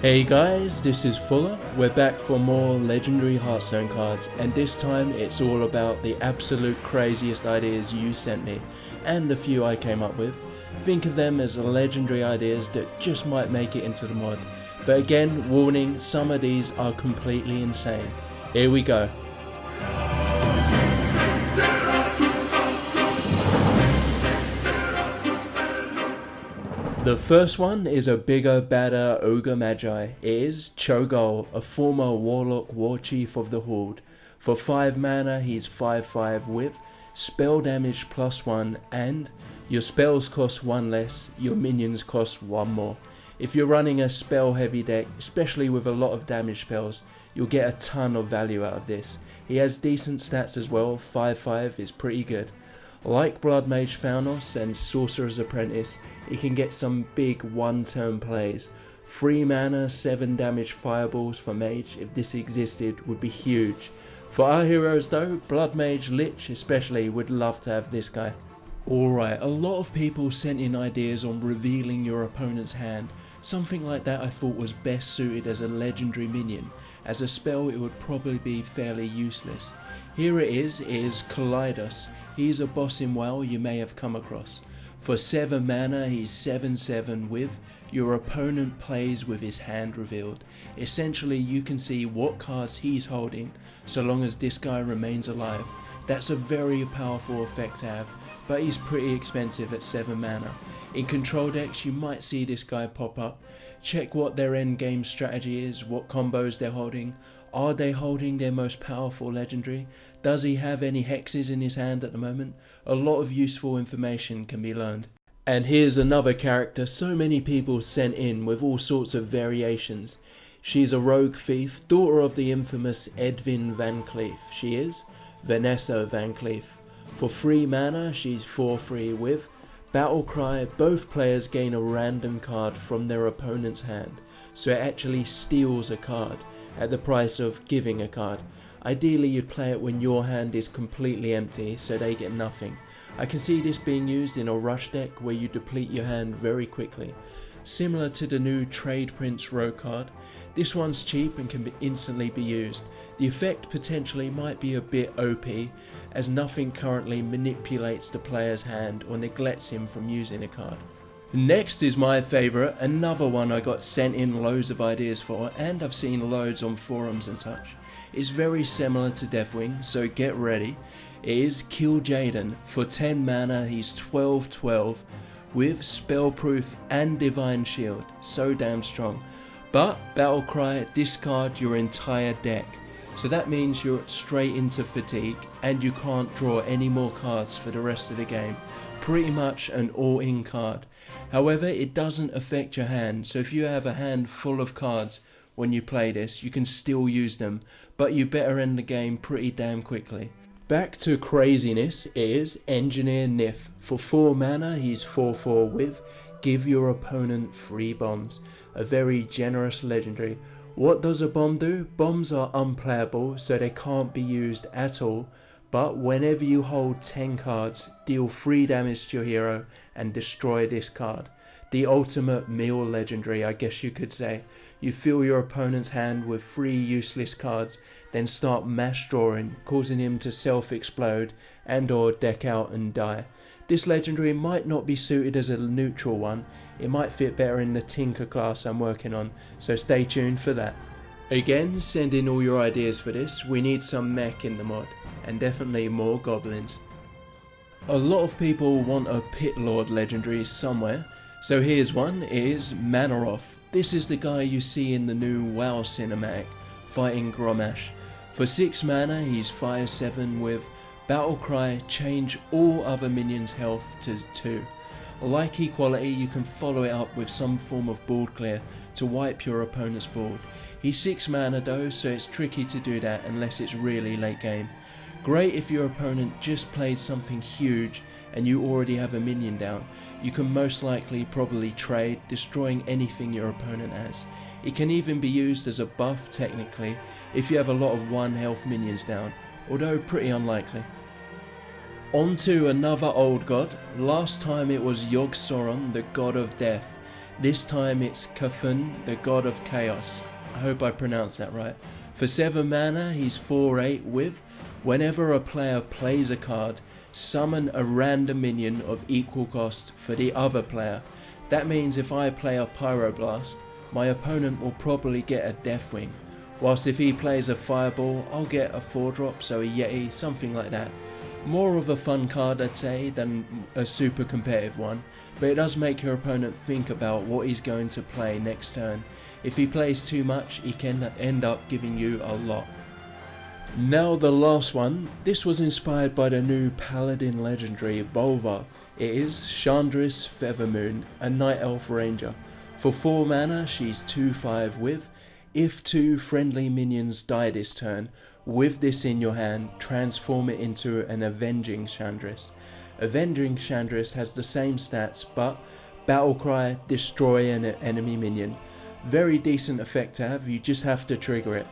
Hey guys, this is Fuller. We're back for more legendary Hearthstone cards, and this time it's all about the absolute craziest ideas you sent me, and the few I came up with. Think of them as legendary ideas that just might make it into the mod. But again, warning, some of these are completely insane. Here we go. The first one is a bigger, badder Ogre Magi. It is Cho'Gall, a former Warlock War Chief of the Horde. For 5 mana, he's 5/5 with spell damage +1, and your spells cost 1 less, your minions cost 1 more. If you're running a spell heavy deck, especially with a lot of damage spells, you'll get a ton of value out of this. He has decent stats as well, 5/5 is pretty good. Like Blood Mage Thanos and Sorcerer's Apprentice, it can get some big one-turn plays. 3 mana, 7 damage fireballs for Mage, if this existed, would be huge. For our heroes though, Blood Mage, Lich especially, would love to have this guy. Alright, a lot of people sent in ideas on revealing your opponent's hand. Something like that I thought was best suited as a legendary minion. As a spell it would probably be fairly useless. Here it is Kaleidos. He's a boss in WoW you may have come across. For 7 mana he's 7/7 with your opponent plays with his hand revealed. Essentially you can see what cards he's holding so long as this guy remains alive. That's a very powerful effect to have, but he's pretty expensive at 7 mana. In control decks you might see this guy pop up. Check what their end game strategy is, what combos they're holding. Are they holding their most powerful legendary? Does he have any hexes in his hand at the moment? A lot of useful information can be learned. And here's another character so many people sent in with all sorts of variations. She's a rogue thief, daughter of the infamous Vanessa Vancleef. She is Vanessa Vancleef. For 3 mana she's 4/3 with Battle Cry. Both players gain a random card from their opponent's hand, so it actually steals a card at the price of giving a card. Ideally you'd play it when your hand is completely empty so they get nothing. I can see this being used in a rush deck where you deplete your hand very quickly. Similar to the new Trade Prince Rogue card, this one's cheap and can instantly be used. The effect potentially might be a bit OP, as nothing currently manipulates the player's hand or neglects him from using a card. Next is my favourite, another one I got sent in loads of ideas for, and I've seen loads on forums and such. It's very similar to Deathwing, so get ready. It is Kil Jaeden. For 10 mana he's 12/12 with Spellproof and Divine Shield, so damn strong. But Battle Cry, discard your entire deck. So that means you're straight into fatigue and you can't draw any more cards for the rest of the game. Pretty much an all-in card. However, it doesn't affect your hand, so if you have a hand full of cards when you play this, you can still use them, but you better end the game pretty damn quickly. Back to craziness is Engineer Nif. For 4 mana he's 4/4 with give your opponent 3 bombs. A very generous legendary. What does a bomb do? Bombs are unplayable, so they can't be used at all, but whenever you hold 10 cards, deal 3 damage to your hero and destroy this card. The ultimate meal legendary, I guess you could say. You fill your opponent's hand with 3 useless cards, then start mass drawing, causing him to self-explode and or deck out and die. This legendary might not be suited as a neutral one. It might fit better in the Tinker class I'm working on, so stay tuned for that. Again, send in all your ideas for this. We need some mech in the mod, and definitely more goblins. A lot of people want a Pit Lord legendary somewhere, so here's one. It is Mannoroth. This is the guy you see in the new WoW cinematic, fighting Grommash. For 6 mana he's 5/7 with Battle Cry, change all other minions' health to 2. Like Equality, you can follow it up with some form of board clear to wipe your opponent's board. He's 6 mana though, so it's tricky to do that unless it's really late game. Great if your opponent just played something huge and you already have a minion down. You can most likely probably trade, destroying anything your opponent has. It can even be used as a buff technically if you have a lot of 1 health minions down, although pretty unlikely. On to another old god. Last time it was Yogg-Saron, the god of death. This time it's Cuffin, the god of chaos. I hope I pronounced that right. For 7 mana, he's 4/8 with, whenever a player plays a card, summon a random minion of equal cost for the other player. That means if I play a Pyroblast, my opponent will probably get a Deathwing, whilst if he plays a Fireball, I'll get a 4-drop, so a Yeti, something like that. More of a fun card, I'd say, than a super competitive one, but it does make your opponent think about what he's going to play next turn. If he plays too much, he can end up giving you a lot. Now the last one. This was inspired by the new Paladin legendary Bolvar. It is Chandris Feathermoon, a Night Elf Ranger. For 4 mana, she's 2/5 with. If 2 friendly minions die this turn, with this in your hand, transform it into an Avenging Chandris. Avenging Chandris has the same stats, but Battlecry, destroy an enemy minion. Very decent effect to have, you just have to trigger it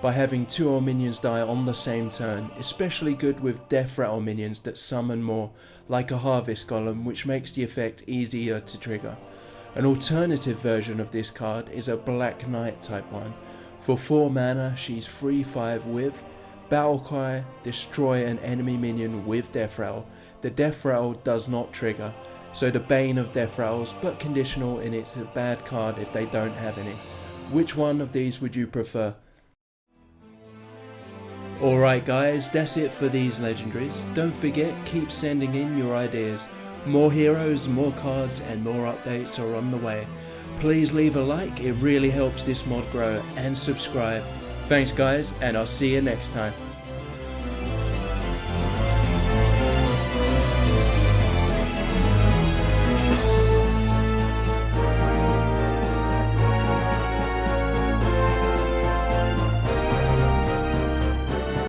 by having 2 or minions die on the same turn, especially good with Death Rattle minions that summon more, like a Harvest Golem, which makes the effect easier to trigger. An alternative version of this card is a Black Knight type one. For 4 mana, she's 3/5 with, Battlecry, destroy an enemy minion with Death Rattle. The Death Rattle does not trigger, so the bane of Death Rattles, but conditional, and it's a bad card if they don't have any. Which one of these would you prefer? Alright guys, that's it for these legendaries. Don't forget, keep sending in your ideas. More heroes, more cards, and more updates are on the way. Please leave a like, it really helps this mod grow, and subscribe. Thanks guys, and I'll see you next time.